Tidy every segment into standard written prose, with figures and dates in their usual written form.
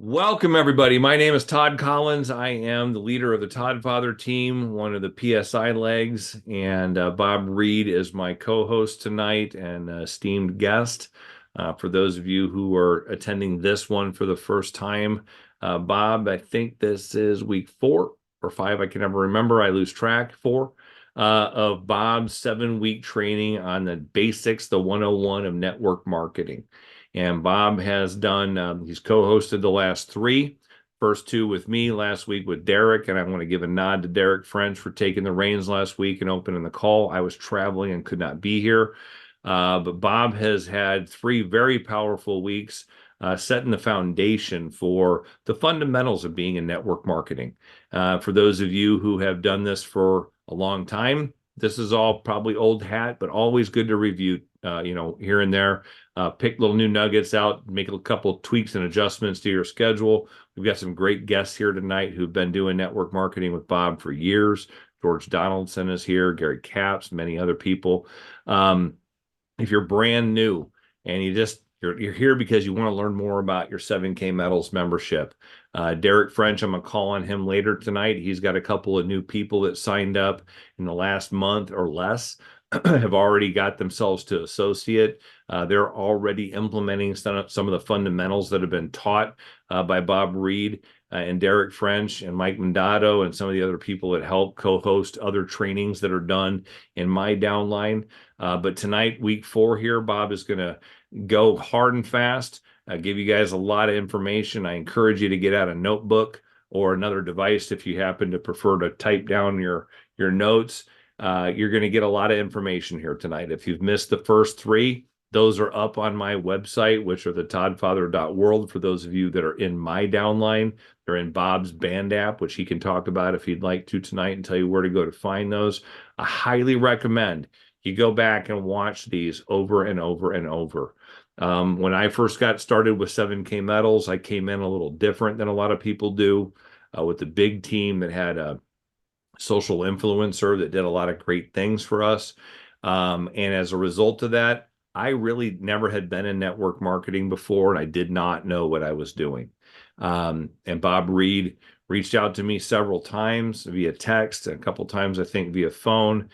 Welcome, everybody. My name is Todd Collins. I am the leader of the Todd Father team, one of the PSI legs, and Bob Reed is my co-host tonight and esteemed guest. For those of you who are attending this one for the first time, Bob, I think this is week 4 or 5. I can never remember. I lose track. 4 of Bob's 7-week training on the basics, the 101 of network marketing. And Bob has done, he's co-hosted the last 3, first 2 with me, last week with Derek. And I want to give a nod to Derek French for taking the reins last week and opening the call. I was traveling and could not be here. But Bob has had 3 very powerful weeks, setting the foundation for the fundamentals of being in network marketing. For those of you who have done this for a long time, this is all probably old hat, but always good to review, here and there. Pick little new nuggets out, make a couple of tweaks and adjustments to your schedule. We've got some great guests here tonight who've been doing network marketing with Bob for years. George Donaldson is here, Gary Capps, many other people. If you're brand new and you're here because you want to learn more about your 7K Metals membership, Derek French, I'm gonna call on him later tonight. He's got a couple of new people that signed up in the last month or less. Have already got themselves to associate. They're already implementing some of the fundamentals that have been taught by Bob Reed and Derek French and Mike Mandato and some of the other people that help co-host other trainings that are done in my downline. But tonight, week 4 here, Bob is going to go hard and fast, give you guys a lot of information. I encourage you to get out a notebook or another device if you happen to prefer to type down your notes. You're going to get a lot of information here tonight. If you've missed the first 3, those are up on my website, which are the toddfather.world. For those of you that are in my downline, they're in Bob's band app, which he can talk about if he'd like to tonight and tell you where to go to find those. I highly recommend you go back and watch these over and over and over. When I first got started with 7K Metals, I came in a little different than a lot of people do, with the big team that had a social influencer that did a lot of great things for us. And as a result of that, I really never had been in network marketing before, and I did not know what I was doing. And Bob Reed reached out to me several times via text, a couple times, I think, via phone.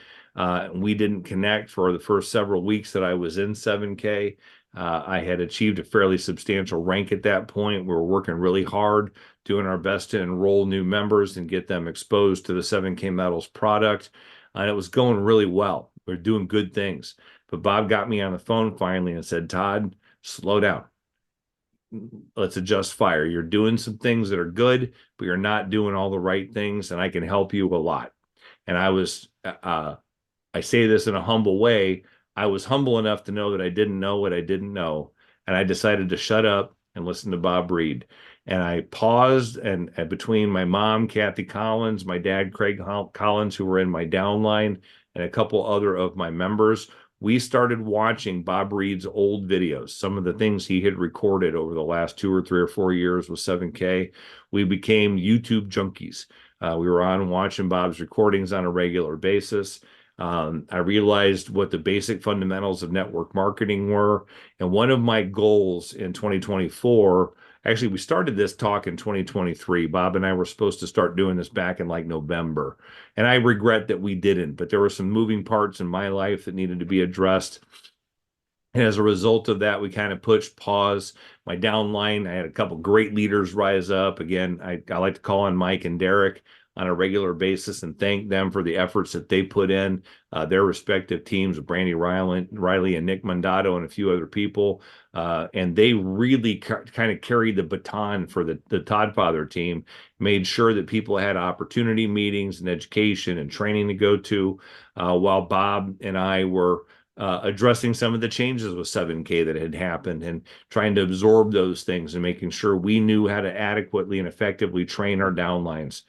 We didn't connect for the first several weeks that I was in 7K. I had achieved a fairly substantial rank at that point. We were working really hard, doing our best to enroll new members and get them exposed to the 7K Metals product. And it was going really well. We we're doing good things. But Bob got me on the phone finally and said, Todd, slow down. Let's adjust fire. You're doing some things that are good, but you're not doing all the right things, and I can help you a lot. And I say this in a humble way. I was humble enough to know that I didn't know what I didn't know. And I decided to shut up and listen to Bob Reed. And I paused, and between my mom, Kathy Collins, my dad, Craig Collins, who were in my downline, and a couple other of my members, we started watching Bob Reed's old videos, some of the things he had recorded over the last 2 or 3 or 4 years with 7K. We became YouTube junkies. We were on watching Bob's recordings on a regular basis. I realized what the basic fundamentals of network marketing were. And one of my goals in 2024, actually, we started this talk in 2023. Bob and I were supposed to start doing this back in like November. And I regret that we didn't, but there were some moving parts in my life that needed to be addressed. And as a result of that, we kind of pushed pause. My downline, I had a couple great leaders rise up. Again, I like to call on Mike and Derek on a regular basis and thank them for the efforts that they put in, their respective teams of Brandy Riley and Nick Mandato and a few other people. And they really kind of carried the baton for the Todd Father team, made sure that people had opportunity meetings and education and training to go to, while Bob and I were addressing some of the changes with 7K that had happened and trying to absorb those things and making sure we knew how to adequately and effectively train our downlines.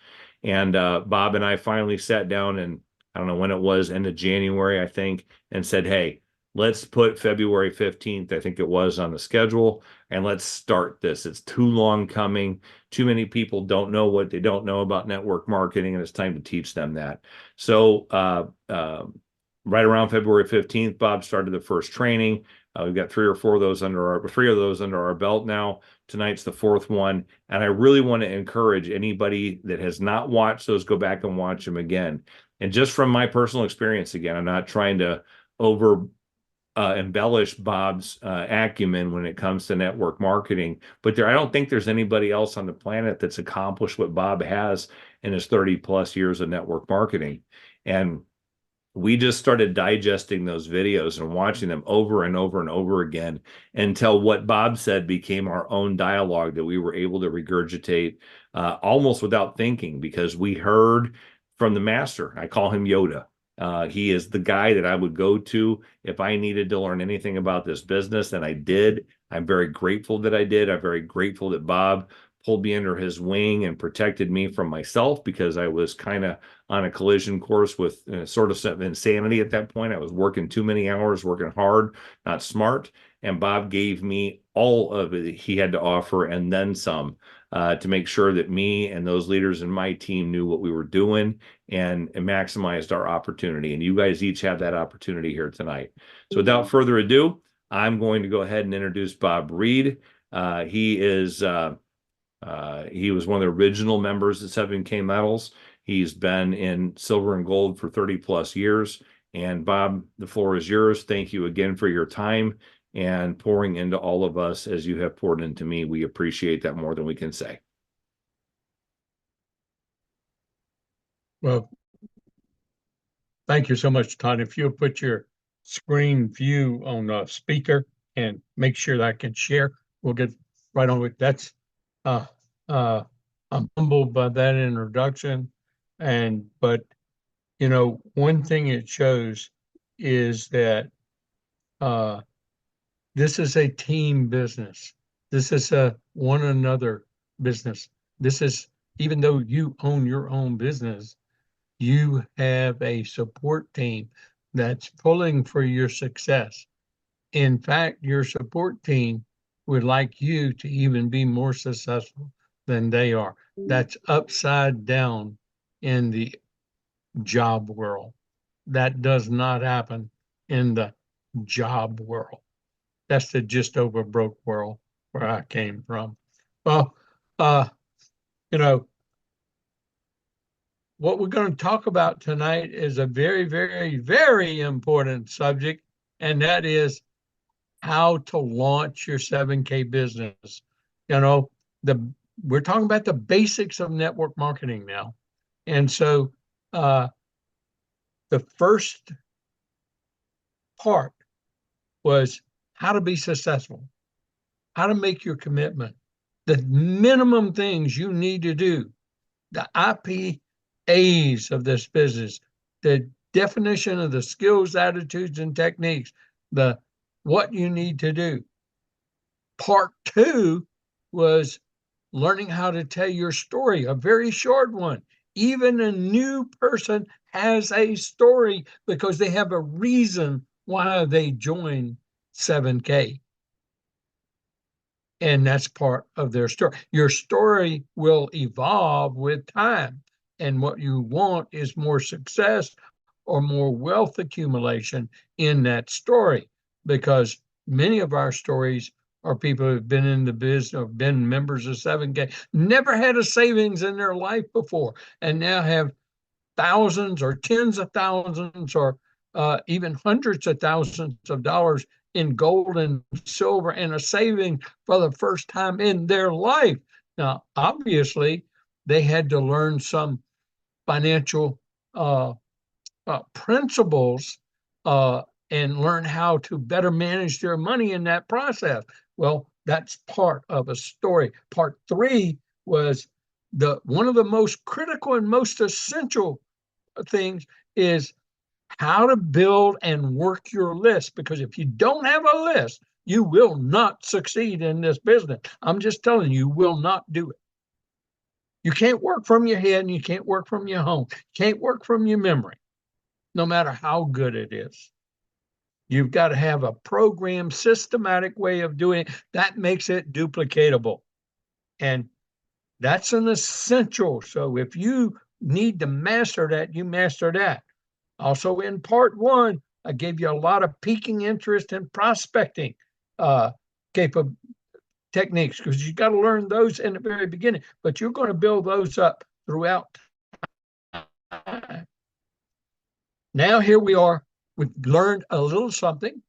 And Bob and I finally sat down, and I don't know when it was, end of January, I think, and said, hey, let's put February 15th, I think it was, on the schedule, and let's start this. It's too long coming. Too many people don't know what they don't know about network marketing, and it's time to teach them that. So right around February 15th, Bob started the first training. We've got 3 of those under our belt now. Tonight's the fourth one. And I really want to encourage anybody that has not watched those, go back and watch them again. And just from my personal experience, again, I'm not trying to over embellish Bob's acumen when it comes to network marketing, but I don't think there's anybody else on the planet that's accomplished what Bob has in his 30 plus years of network marketing. And we just started digesting those videos and watching them over and over and over again until what Bob said became our own dialogue that we were able to regurgitate almost without thinking, because we heard from the master. I call him Yoda. He is the guy that I would go to if I needed to learn anything about this business, and I did. I'm very grateful that I did. I'm very grateful that Bob pulled me under his wing and protected me from myself, because I was kind of on a collision course with sort of insanity at that point. I was working too many hours, working hard, not smart. And Bob gave me all of it he had to offer and then some, to make sure that me and those leaders in my team knew what we were doing and maximized our opportunity. And you guys each have that opportunity here tonight. So without further ado, I'm going to go ahead and introduce Bob Reed. He was one of the original members of 7K Metals. He's been in silver and gold for 30 plus years. And Bob, the floor is yours. Thank you again for your time and pouring into all of us as you have poured into me. We appreciate that more than we can say. Well, thank you so much, Todd. If you'll put your screen view on the speaker and make sure that I can share, we'll get right on with that's I'm humbled by that introduction. But you know, one thing it shows is that this is a team business. This is a one another business. This is, even though you own your own business, you have a support team that's pulling for your success. In fact, your support team would like you to even be more successful than they are. That's upside down in the job world. That does not happen in the job world. That's the just over broke world where I came from. Well, you know, what we're going to talk about tonight is a very, very, very important subject, and that is how to launch your 7K business. You know, we're talking about the basics of network marketing now. And so the first part was how to be successful, how to make your commitment, the minimum things you need to do, the IPAs of this business, the definition of the skills, attitudes, and techniques, the what you need to do. Part two was learning how to tell your story, a very short one. Even a new person has a story because they have a reason why they join 7K. And that's part of their story. Your story will evolve with time. And what you want is more success or more wealth accumulation in that story, because many of our stories are people who've been in the business or been members of 7K, never had a savings in their life before, and now have thousands or tens of thousands or even hundreds of thousands of dollars in gold and silver and a saving for the first time in their life. Now, obviously, they had to learn some financial principles and learn how to better manage their money in that process. Well, that's part of a story. Part three was one of the most critical and most essential things is how to build and work your list, because if you don't have a list, you will not succeed in this business. I'm just telling you, you will not do it. You can't work from your head and you can't work from your home. You can't work from your memory, no matter how good it is. You've got to have a program, systematic way of doing it. That makes it duplicatable. And that's an essential. So if you need to master that, you master that. Also in part one, I gave you a lot of piquing interest in prospecting techniques, because you got to learn those in the very beginning, but you're going to build those up throughout time. Now here we are. We've learned a little something.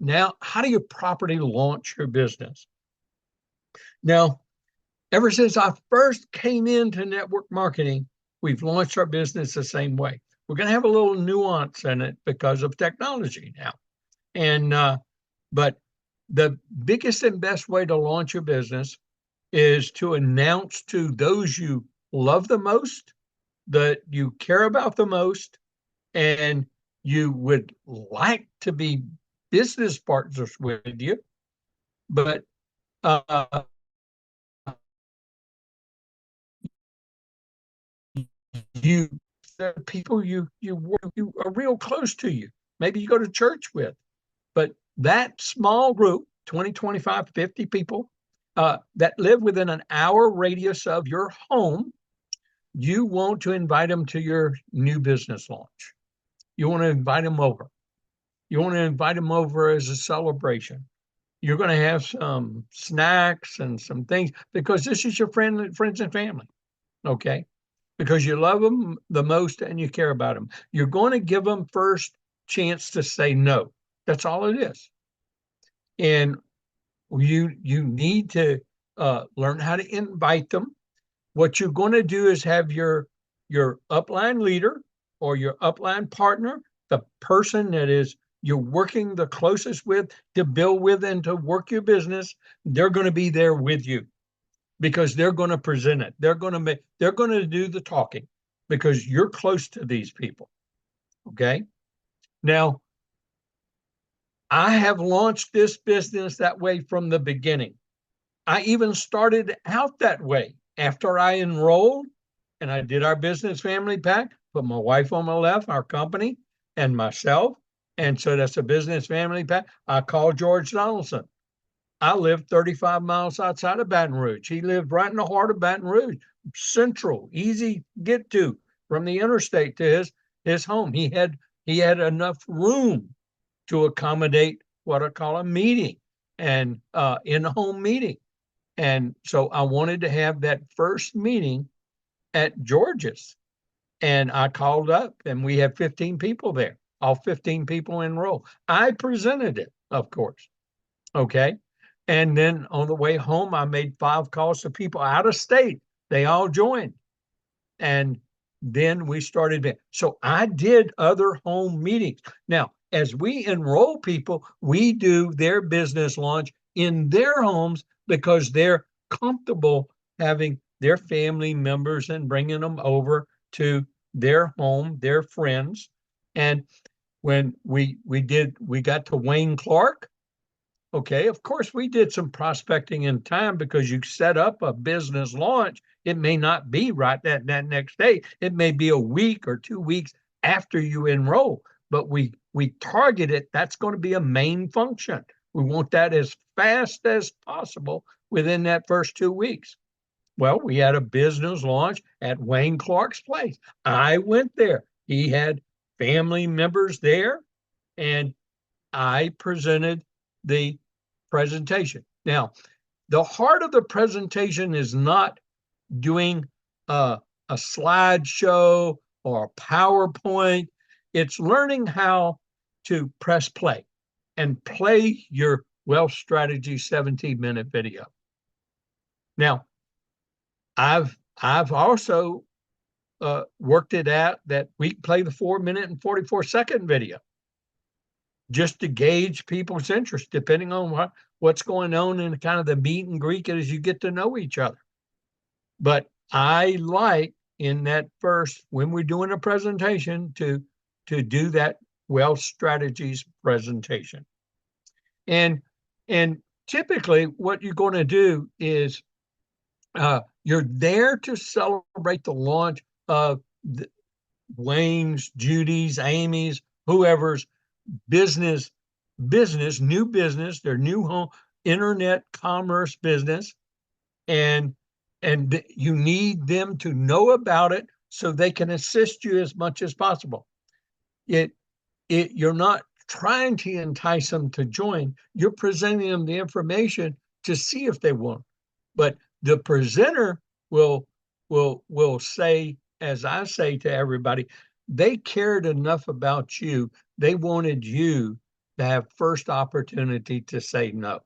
Now, how do you properly launch your business? Now, ever since I first came into network marketing, we've launched our business the same way. We're going to have a little nuance in it because of technology now. And but the biggest and best way to launch your business is to announce to those you love the most, that you care about the most, and you would like to be business partners with you, but you people you are real close to you, maybe you go to church with, but that small group, 20, 25, 50 people that live within an hour radius of your home, you want to invite them to your new business launch. You want to invite them over. You want to invite them over as a celebration. You're going to have some snacks and some things because this is your friends and family. Okay. Because you love them the most and you care about them. You're going to give them first chance to say no. That's all it is. And you need to learn how to invite them. What you're going to do is have your upline leader or your upline partner, the person that is you're working the closest with to build with and to work your business, they're going to be there with you because they're going to present it. They're going to do the talking because you're close to these people. Okay. Now, I have launched this business that way from the beginning. I even started out that way after I enrolled and I did our business family pack, put my wife on my left, our company, and myself. And so that's a business family pack. I called George Donaldson. I lived 35 miles outside of Baton Rouge. He lived right in the heart of Baton Rouge, central, easy get to from the interstate to his home. He had enough room to accommodate what I call a meeting and in-home meeting. And so I wanted to have that first meeting at George's. And I called up and we had 15 people there, all 15 people enrolled. I presented it, of course. Okay. And then on the way home, I made 5 calls to people out of state. They all joined. And then we started. So I did other home meetings. Now, as we enroll people, we do their business launch in their homes because they're comfortable having their family members and bringing them over to their home, their friends. And when we got to Wayne Clark, okay, of course, we did some prospecting in time because you set up a business launch. It may not be right that next day. It may be a week or 2 weeks after you enroll, but we target it. That's going to be a main function. We want that as fast as possible within that first 2 weeks. Well, we had a business launch at Wayne Clark's place. I went there. He had family members there, and I presented the presentation. Now, the heart of the presentation is not doing a slideshow or a PowerPoint. It's learning how to press play and play your wealth strategy 17-minute video. Now, I've also worked it out that we play the 4-minute and 44-second video just to gauge people's interest, depending on what's going on in kind of the meet and greet as you get to know each other. But I like in that first, when we're doing a presentation, to do that wealth strategies presentation. And typically what you're going to do is you're there to celebrate the launch of Wayne's, Judy's, Amy's, whoever's business, new business, their new home, internet commerce business. And you need them to know about it so they can assist you as much as possible. You're not trying to entice them to join. You're presenting them the information to see if they want. But the presenter will say, as I say to everybody, they cared enough about you. They wanted you to have first opportunity to say no.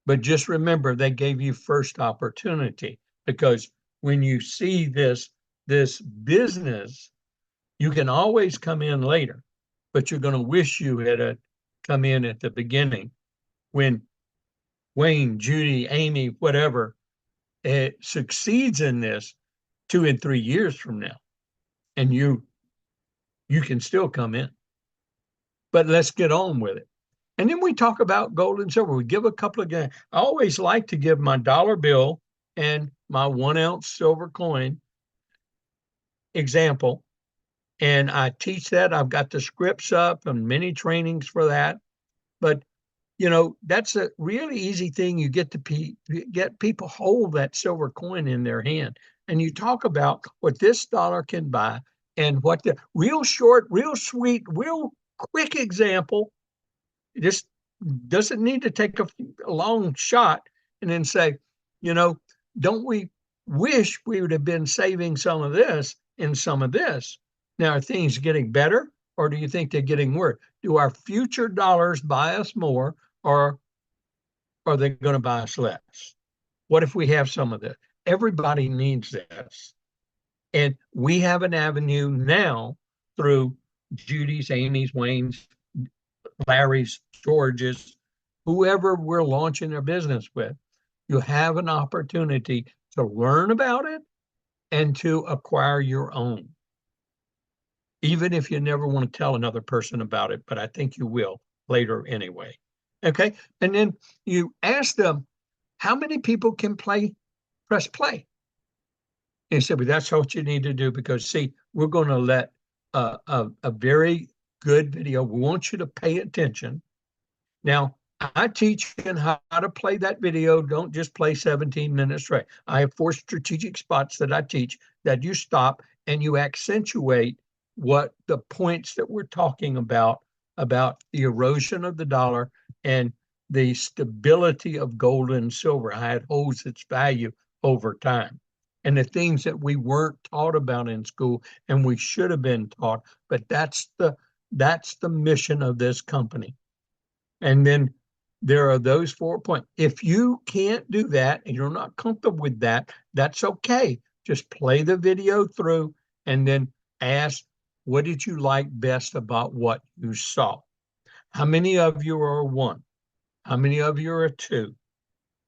But just remember, they gave you first opportunity, because when you see this business, you can always come in later, but you're going to wish you had come in at the beginning when Wayne, Judy, Amy, whatever, succeeds in this 2 and 3 years from now, and you can still come in. But let's get on with it. And then we talk about gold and silver. We give a couple of, I always like to give my dollar bill and my 1 ounce silver coin example. And I teach that. I've got the scripts up and many trainings for that. But, you know, that's a really easy thing. You get to get people hold that silver coin in their hand. And you talk about what this dollar can buy and what the real short, real sweet, real quick example. Just doesn't need to take a long shot and then say, you know, don't we wish we would have been saving some of this and some of this? Now, are things getting better, or do you think they're getting worse? Do our future dollars buy us more, or are they going to buy us less? What if we have some of this? Everybody needs this. And we have an avenue now through Judy's, Amy's, Wayne's, Larry's, George's, whoever we're launching their business with. You have an opportunity to learn about it and to acquire your own, even if you never want to tell another person about it, but I think you will later anyway. Okay. And then you ask them, how many people can press play? And he said, well, that's what you need to do, because see, we're going to let a very good video. We want you to pay attention. Now, I teach you how to play that video. Don't just play 17 minutes straight. I have 4 strategic spots that I teach that you stop and you accentuate what the points that we're talking about the erosion of the dollar and the stability of gold and silver, how it holds its value over time, and the things that we weren't taught about in school and we should have been taught. But that's the mission of this company. And then there are those 4 points. If you can't do that and you're not comfortable with that, that's okay. Just play the video through and then ask, what did you like best about what you saw? How many of you are a 1? How many of you are a 2?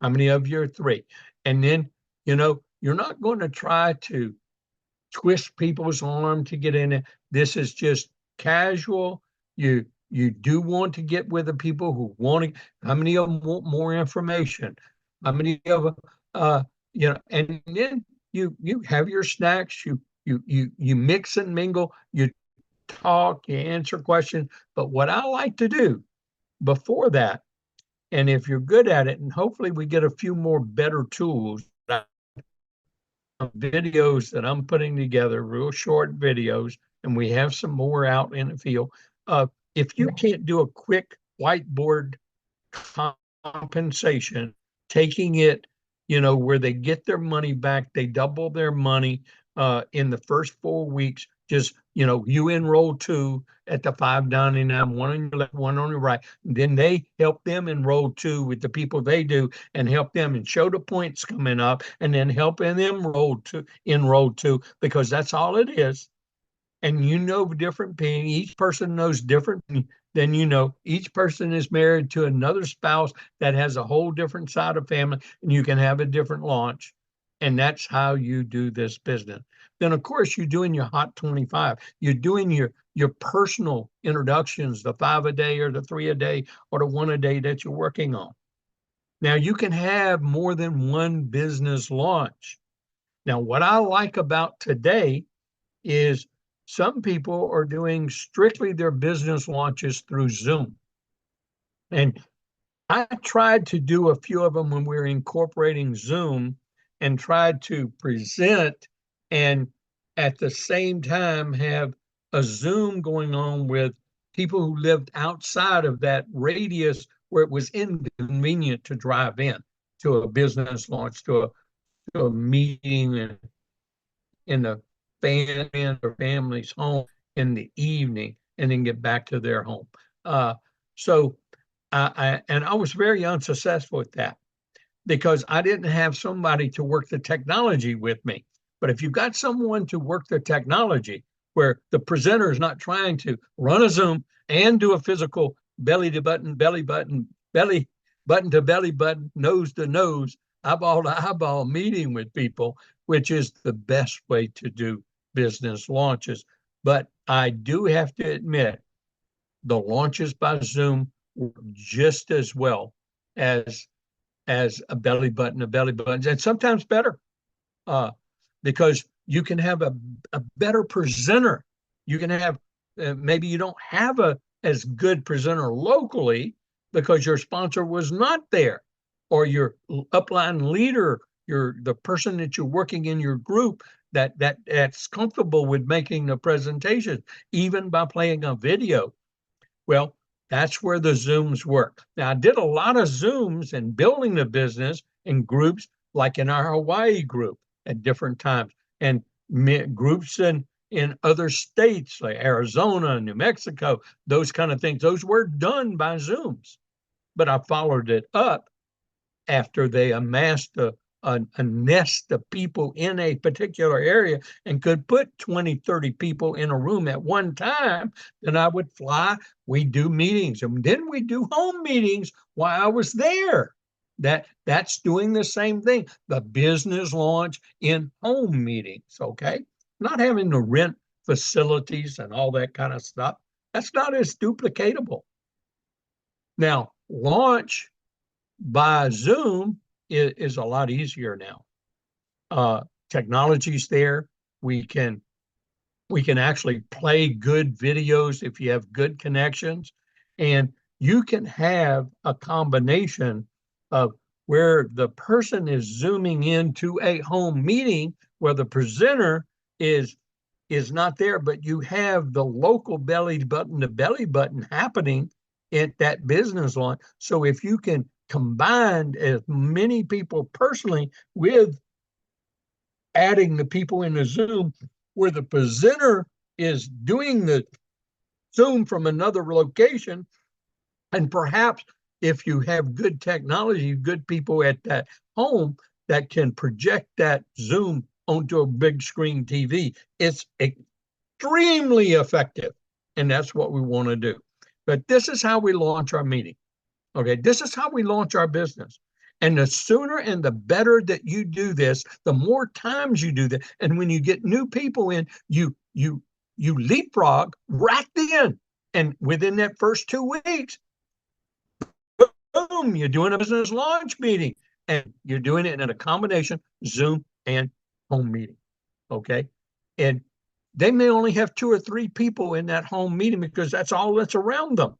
How many of you are 3? And then, you know, you're not going to try to twist people's arm to get in it. This is just casual. You do want to get with the people who want to. How many of them want more information? How many of them, you know, and then you have your snacks, you mix and mingle, you talk, you answer questions. But what I like to do before that, and if you're good at it, and hopefully we get a few more better tools, videos that I'm putting together, real short videos, and we have some more out in the field. If you can't do a quick whiteboard compensation, taking it, you know, where they get their money back, they double their money in the first 4 weeks. Just, you know, you enroll 2 at the $5.99, 1 on your left, 1 on your right. Then they help them enroll 2 with the people they do and help them and show the points coming up, and then helping them enroll 2, because that's all it is. And you know, different pain. Each person knows different than you know. Each person is married to another spouse that has a whole different side of family, and you can have a different launch. And that's how you do this business. Then, of course, you're doing your Hot 25. You're doing your personal introductions, the 5 a day or the 3 a day or the 1 a day that you're working on. Now, you can have more than one business launch. Now, what I like about today is some people are doing strictly their business launches through Zoom. And I tried to do a few of them when we were incorporating Zoom, and tried to present and at the same time have a Zoom going on with people who lived outside of that radius where it was inconvenient to drive in to a business launch, to a meeting in the or family's home in the evening, and then get back to their home. So I was very unsuccessful at that because I didn't have somebody to work the technology with me. But if you've got someone to work the technology where the presenter is not trying to run a Zoom and do a physical belly to button, belly button, belly button to belly button, nose to nose, eyeball to eyeball meeting with people, which is the best way to do business launches. But I do have to admit, the launches by Zoom work just as well as a belly button, and sometimes better, because you can have a better presenter. You can have maybe you don't have a as good presenter locally because your sponsor was not there, or your upline leader, the person that you're working in your group that's comfortable with making the presentation, even by playing a video. Well, that's where the Zooms work. Now, I did a lot of Zooms and building the business in groups, like in our Hawaii group at different times, and groups in other states like Arizona, New Mexico, those kind of things. Those were done by Zooms, but I followed it up after they amassed a nest of people in a particular area and could put 20, 30 people in a room at one time. Then I would fly, we do meetings, and then we do home meetings while I was there. That's doing the same thing, the business launch in home meetings. Okay, not having to rent facilities and all that kind of stuff. That's not as duplicatable. Now, launch by Zoom is a lot easier now. Technology's there. We can actually play good videos if you have good connections, and you can have a combination of where the person is zooming into a home meeting where the presenter is not there, but you have the local belly button to belly button happening at that business launch. So if you can combine as many people personally with adding the people in the Zoom where the presenter is doing the Zoom from another location, and perhaps if you have good technology, good people at that home that can project that Zoom onto a big screen TV, it's extremely effective. And that's what we want to do. But this is how we launch our meeting. Okay, this is how we launch our business. And the sooner and the better that you do this, the more times you do that. And when you get new people in, you leapfrog right then. And within that first 2 weeks, boom, you're doing a business launch meeting. And you're doing it in a combination Zoom and home meeting. Okay. And they may only have 2 or 3 people in that home meeting because that's all that's around them.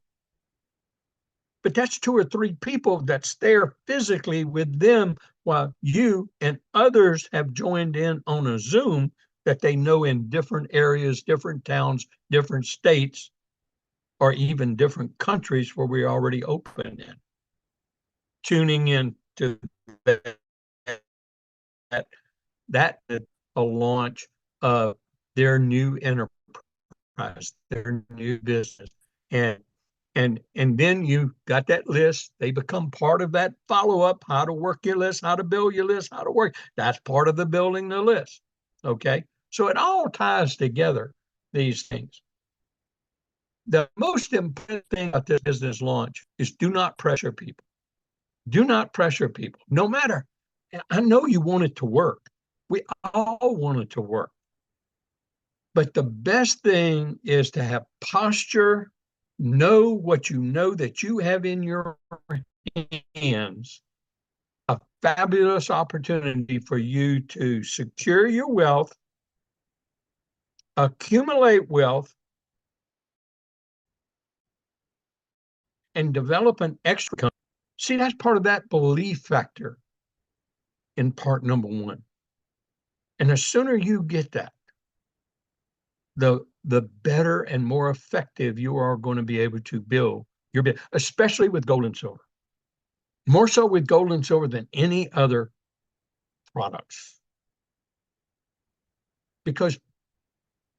But that's 2 or 3 people that's there physically with them while you and others have joined in on a Zoom that they know in different areas, different towns, different states, or even different countries where we're already open in. Tuning in to that a launch of their new enterprise, their new business. And then you got that list. They become part of that follow-up, how to work your list, how to build your list, how to work. That's part of the building the list. Okay. So it all ties together, these things. The most important thing about this business launch is do not pressure people. Do not pressure people. No matter, I know you want it to work. We all want it to work. But the best thing is to have posture, know what you know that you have in your hands, a fabulous opportunity for you to secure your wealth, accumulate wealth, and develop an extra income. See, that's part of that belief factor in part number 1. And the sooner you get that, the better and more effective you are going to be able to build especially with gold and silver. More so with gold and silver than any other products. Because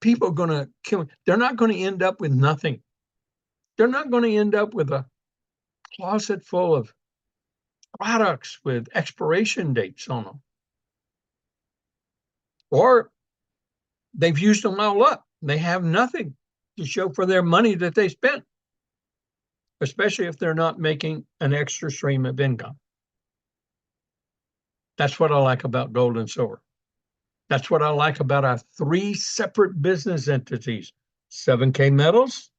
people are going to kill, they're not going to end up with nothing. They're not going to end up with a closet full of products with expiration dates on them. Or they've used them all up. They have nothing to show for their money that they spent, especially if they're not making an extra stream of income. That's what I like about gold and silver. That's what I like about our 3 separate business entities. 7K Metals,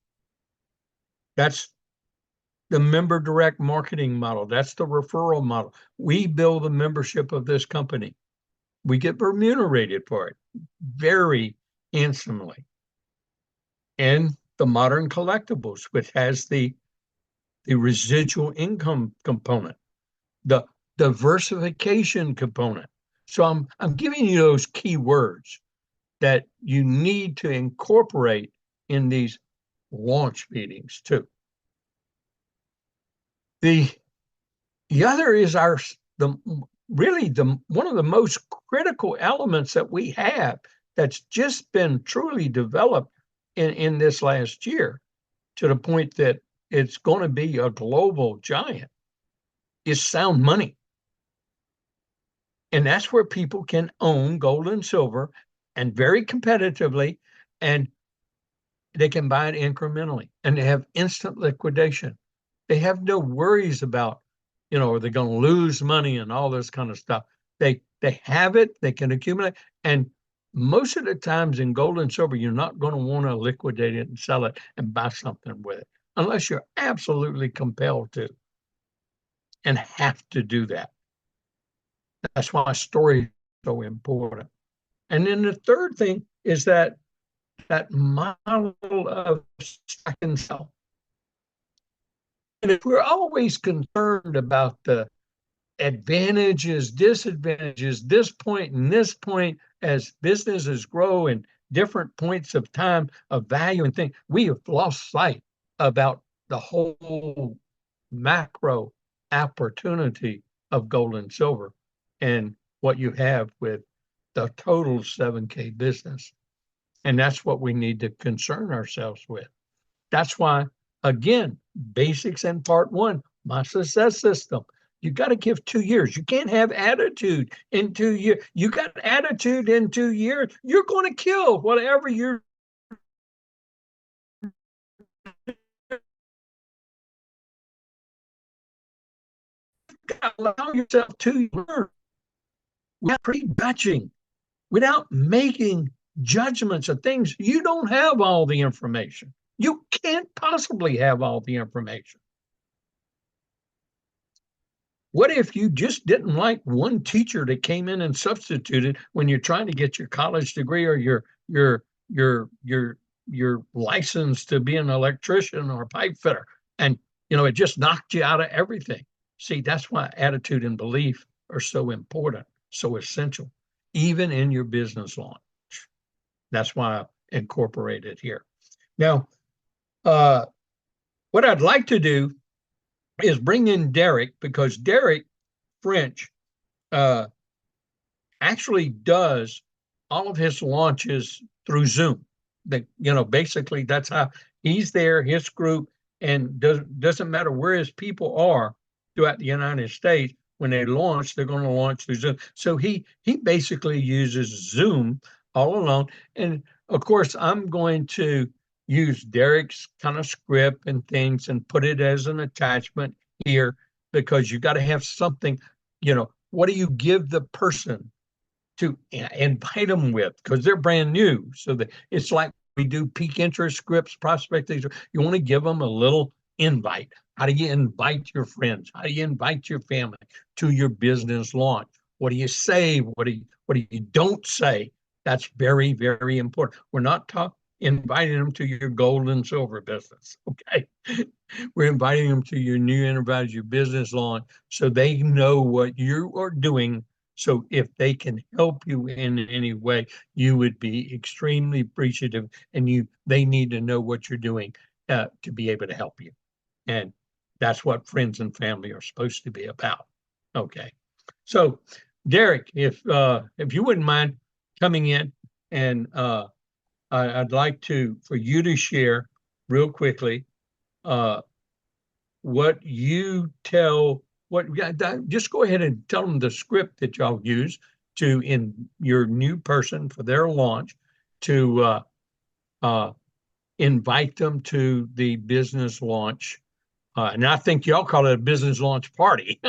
that's the member direct marketing model. That's the referral model. We build the membership of this company. We get remunerated for it very handsomely. And the Modern Collectibles, which has the residual income component, the diversification component. So I'm giving you those key words that you need to incorporate in these launch meetings too. The other is one of the most critical elements that we have that's just been truly developed in this last year, to the point that it's going to be a global giant, is sound money. And that's where people can own gold and silver, and very competitively, and they can buy it incrementally, and they have instant liquidation. They have no worries about, are they going to lose money and all this kind of stuff. They have it, they can accumulate. And most of the times in gold and silver, you're not going to want to liquidate it and sell it and buy something with it, unless you're absolutely compelled to and have to do that. That's why story is so important. And then the third thing is that model of stack and sell. And if we're always concerned about the advantages, disadvantages, this point and this point, as businesses grow in different points of time of value and things, we have lost sight about the whole macro opportunity of gold and silver and what you have with the total 7K business. And that's what we need to concern ourselves with. That's why, again, basics in part 1, my success system. You got to give 2 years. You can't have attitude in 2 years. You got attitude in 2 years, you're going to kill whatever you're. Allow yourself 2 years without pre-batching, without making judgments of things. You don't have all the information. You can't possibly have all the information. What if you just didn't like one teacher that came in and substituted when you're trying to get your college degree or your license to be an electrician or a pipe fitter, and it just knocked you out of everything? See, that's why attitude and belief are so important, so essential, even in your business launch. That's why I incorporate it here. Now, what I'd like to do is bring in Derek, because Derek French actually does all of his launches through Zoom. Basically that's how he's there, his group, and doesn't matter where his people are throughout the United States. When they launch, they're going to launch through Zoom. So he basically uses Zoom all along. And of course, I'm going to use Derek's kind of script and things and put it as an attachment here, because you got to have something, what do you give the person to invite them with? Because they're brand new. So that it's like we do peak interest scripts, prospecting. You want to give them a little invite. How do you invite your friends? How do you invite your family to your business launch? What do you say? What do you don't say? That's very, very important. We're not inviting them to your gold and silver business, okay? We're inviting them to your new enterprise, your business launch, so they know what you are doing. So if they can help you in any way, you would be extremely appreciative, and they need to know what you're doing to be able to help you. And that's what friends and family are supposed to be about. Okay. So Derek, if you wouldn't mind coming in, and I'd like for you to share real quickly what you tell just go ahead and tell them the script that y'all use to in your new person for their launch to invite them to the business launch. And I think y'all call it a business launch party.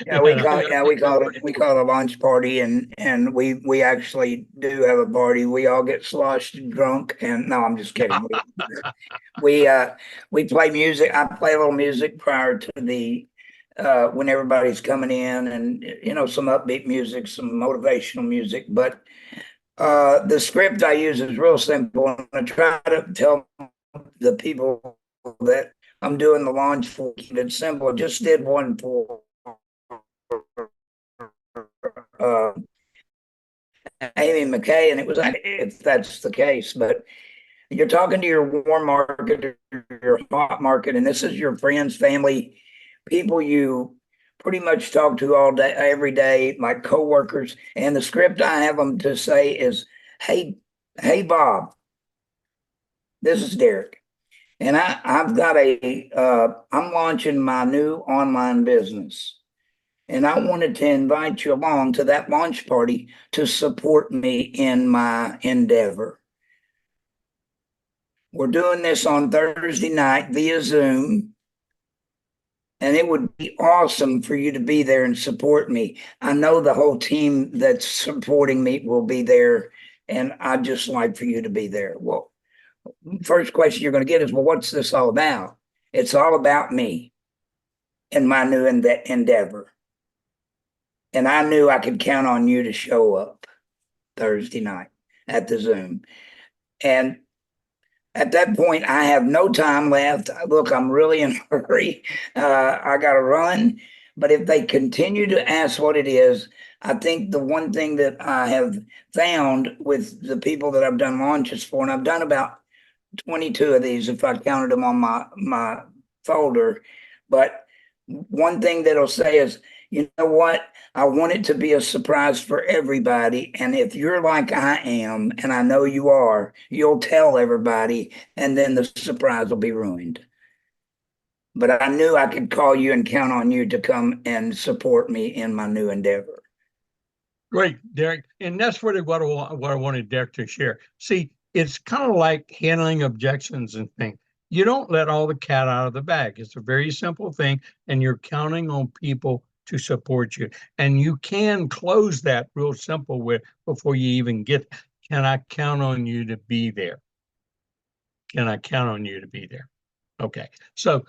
Yeah, we call it a launch party, and we actually do have a party. We all get sloshed and drunk, and no, I'm just kidding. We play music. I play a little music prior to the when everybody's coming in, and some upbeat music, some motivational music. But the script I use is real simple. I try to tell the people that I'm doing the launch for. It's simple. I just did one for Amy McKay, and it was, if that's the case, but you're talking to your warm market, your hot market, and this is your friends, family, people you pretty much talk to all day, every day, like coworkers. And the script I have them to say is, hey, Bob, this is Derek. And I'm launching my new online business. And I wanted to invite you along to that launch party to support me in my endeavor. We're doing this on Thursday night via Zoom. And it would be awesome for you to be there and support me. I know the whole team that's supporting me will be there. And I'd just like for you to be there. Well, first question you're going to get is, well, what's this all about? It's all about me and my new endeavor. And I knew I could count on you to show up Thursday night at the Zoom. And at that point, I have no time left. Look, I'm really in a hurry. I got to run. But if they continue to ask what it is, I think the one thing that I have found with the people that I've done launches for, and I've done about 22 of these if I counted them on my folder. But one thing that'll say is, you know what? I want it to be a surprise for everybody. And if you're like I am, and I know you are, you'll tell everybody, and then the surprise will be ruined. But I knew I could call you and count on you to come and support me in my new endeavor. Great, Derek. And that's really what I wanted Derek to share. See, it's kind of like handling objections and things. You don't let all the cat out of the bag. It's a very simple thing, and you're counting on people to support you. And you can close that real simple with before you even get, can I count on you to be there? Can I count on you to be there? Okay. So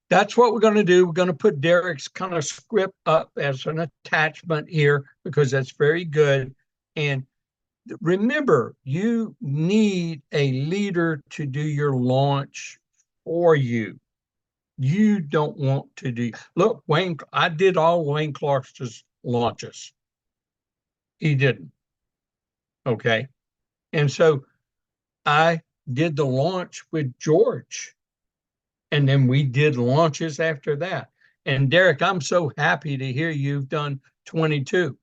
that's what we're going to do. We're going to put Derek's kind of script up as an attachment here because that's very good. And remember, you need a leader to do your launch for you. You don't want to do. Look, I did all Wayne Clark's launches. He didn't. Okay. And so I did the launch with George. And then we did launches after that. And Derek, I'm so happy to hear you've done 22.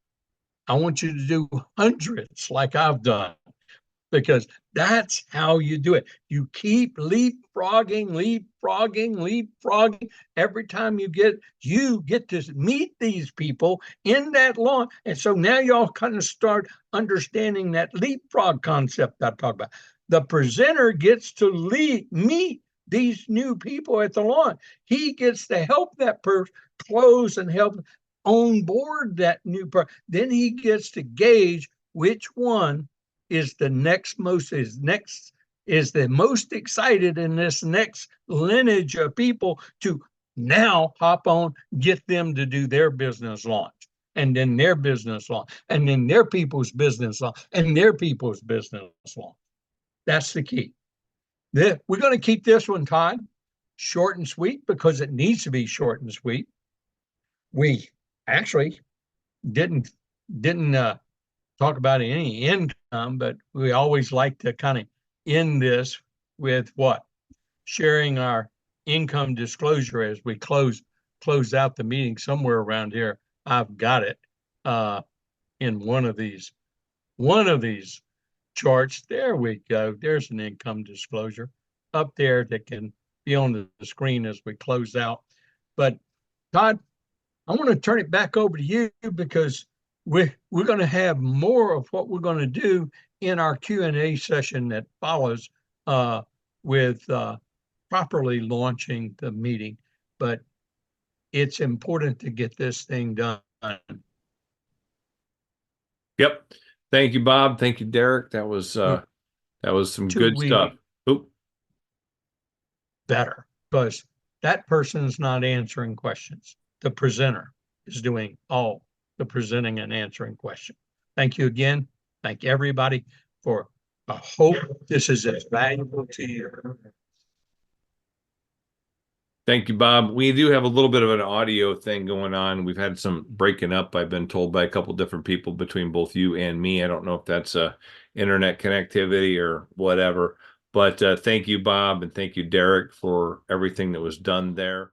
I want you to do hundreds like I've done, because that's how you do it. You keep leapfrogging. Every time you get to meet these people in that launch. And so now y'all kind of start understanding that leapfrog concept I talked about. The presenter gets to meet these new people at the launch. He gets to help that person close and help on board that new person. Then he gets to gauge which one is the most excited in this next lineage of people to now hop on, get them to do their business launch, and then their business launch, and then their people's business launch, and their people's business launch. That's the key. We're going to keep this one, Todd, short and sweet, because it needs to be short and sweet. We actually didn't talk about any income, but we always like to kind of end this with what? Sharing our income disclosure as we close out the meeting somewhere around here. I've got it in one of these charts. There we go. There's an income disclosure up there that can be on the screen as we close out. But Todd, I want to turn it back over to you because we're going to have more of what we're going to do in our Q&A session that follows with properly launching the meeting. But it's important to get this thing done. Yep. Thank you, Bob. Thank you, Derek. That was some good stuff. Oop. Better, because that person's not answering questions. The presenter is doing all the presenting and answering questions. Thank you again. Thank everybody for, I hope this is as valuable to you. Thank you, Bob. We do have a little bit of an audio thing going on. We've had some breaking up, I've been told by a couple different people between both you and me. I don't know if that's internet connectivity or whatever, but thank you, Bob, and thank you, Derek, for everything that was done there.